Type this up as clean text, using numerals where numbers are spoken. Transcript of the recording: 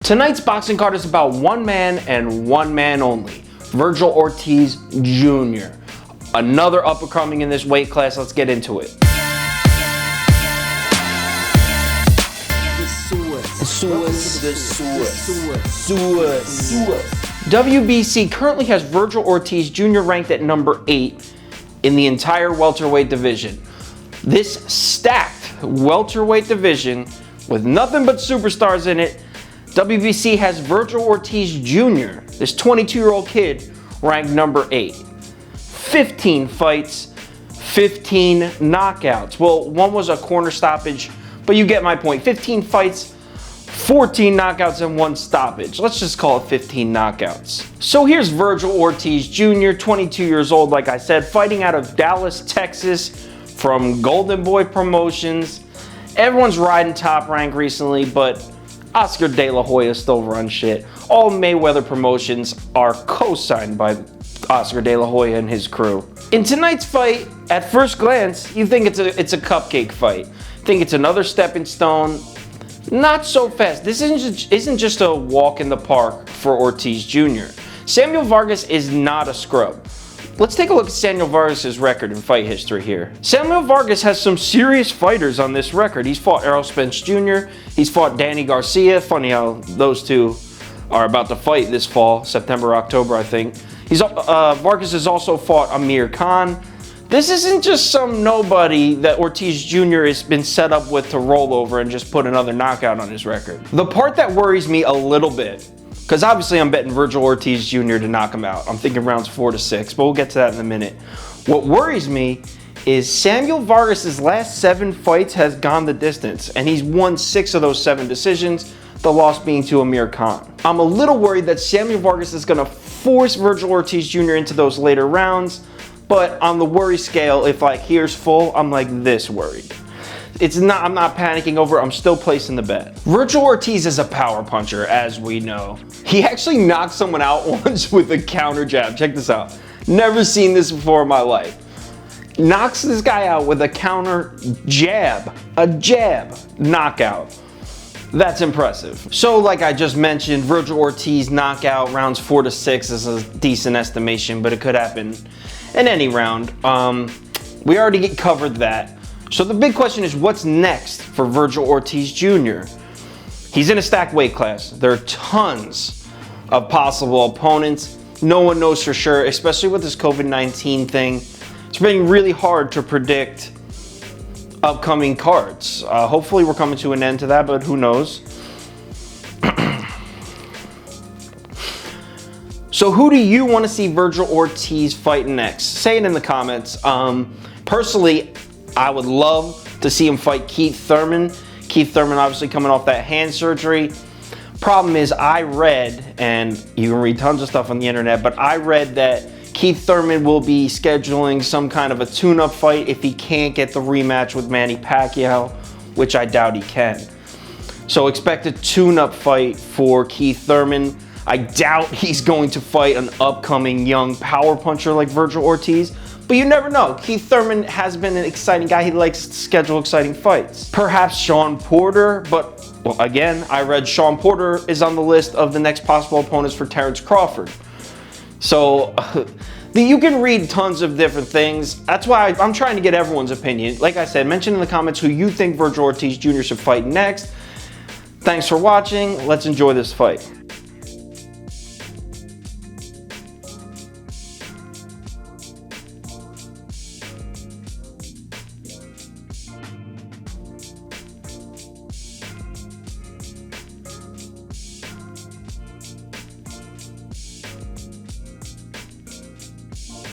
Tonight's boxing card is about one man and one man only, Vergil Ortiz Jr. Another up-and-coming in this weight class. Let's get into it. WBC currently has Vergil Ortiz Jr. ranked at number 8 in the entire welterweight division. This stacked welterweight division with nothing but superstars in it, WBC has Vergil Ortiz Jr., this 22-year-old kid, ranked number 8. 15 fights, 15 knockouts. Well, one was a corner stoppage, but you get my point. 15 fights, 14 knockouts, and 1 stoppage. Let's just call it 15 knockouts. So here's Vergil Ortiz Jr., 22 years old, like I said, fighting out of Dallas, Texas, from Golden Boy Promotions. Everyone's riding Top Rank recently, but Oscar De La Hoya still runs shit. All Mayweather promotions are co-signed by Oscar De La Hoya and his crew. In tonight's fight, at first glance, you think it's a cupcake fight. Think it's another stepping stone. Not so fast. This isn't just a walk in the park for Ortiz Jr. Samuel Vargas is not a scrub. Let's take a look at Samuel Vargas' record in fight history here. Samuel Vargas has some serious fighters on this record. He's fought Errol Spence Jr., he's fought Danny Garcia. Funny how those two are about to fight this fall, September, October, I think. Vargas has also fought Amir Khan. This isn't just some nobody that Ortiz Jr. has been set up with to roll over and just put another knockout on his record. The part that worries me a little bit, because obviously I'm betting Vergil Ortiz Jr. to knock him out. I'm thinking rounds 4 to 6, but we'll get to that in a minute. What worries me is Samuel Vargas' last 7 fights has gone the distance, and he's won 6 of those 7 decisions, the loss being to Amir Khan. I'm a little worried that Samuel Vargas is going to force Vergil Ortiz Jr. into those later rounds, but on the worry scale, if like here's full, I'm like this worried. I'm not panicking over it, I'm still placing the bet. Vergil Ortiz is a power puncher, as we know. He actually knocked someone out once with a counter jab. Check this out. Never seen this before in my life. Knocks this guy out with a counter jab. A jab knockout. That's impressive. So like I just mentioned, Vergil Ortiz knockout rounds 4 to 6 is a decent estimation, but it could happen in any round. We already covered that. So the big question is, what's next for Vergil Ortiz Jr.? He's in a stacked weight class. There are tons of possible opponents. No one knows for sure, especially with this COVID-19 thing. It's been really hard to predict upcoming cards. Hopefully we're coming to an end to that, but who knows? So who do you want to see Vergil Ortiz fight next? Say it in the comments. Personally, I would love to see him fight Keith Thurman. Keith Thurman obviously coming off that hand surgery. Problem is, I read, and you can read tons of stuff on the internet, but I read that Keith Thurman will be scheduling some kind of a tune-up fight if he can't get the rematch with Manny Pacquiao, which I doubt he can. So expect a tune-up fight for Keith Thurman. I doubt he's going to fight an upcoming young power puncher like Vergil Ortiz, but you never know. Keith Thurman has been an exciting guy. He likes to schedule exciting fights. Perhaps Sean Porter, but well, again, I read Sean Porter is on the list of the next possible opponents for Terrence Crawford. So you can read tons of different things. That's why I'm trying to get everyone's opinion. Like I said, mention in the comments who you think Vergil Ortiz Jr. should fight next. Thanks for watching. Let's enjoy this fight.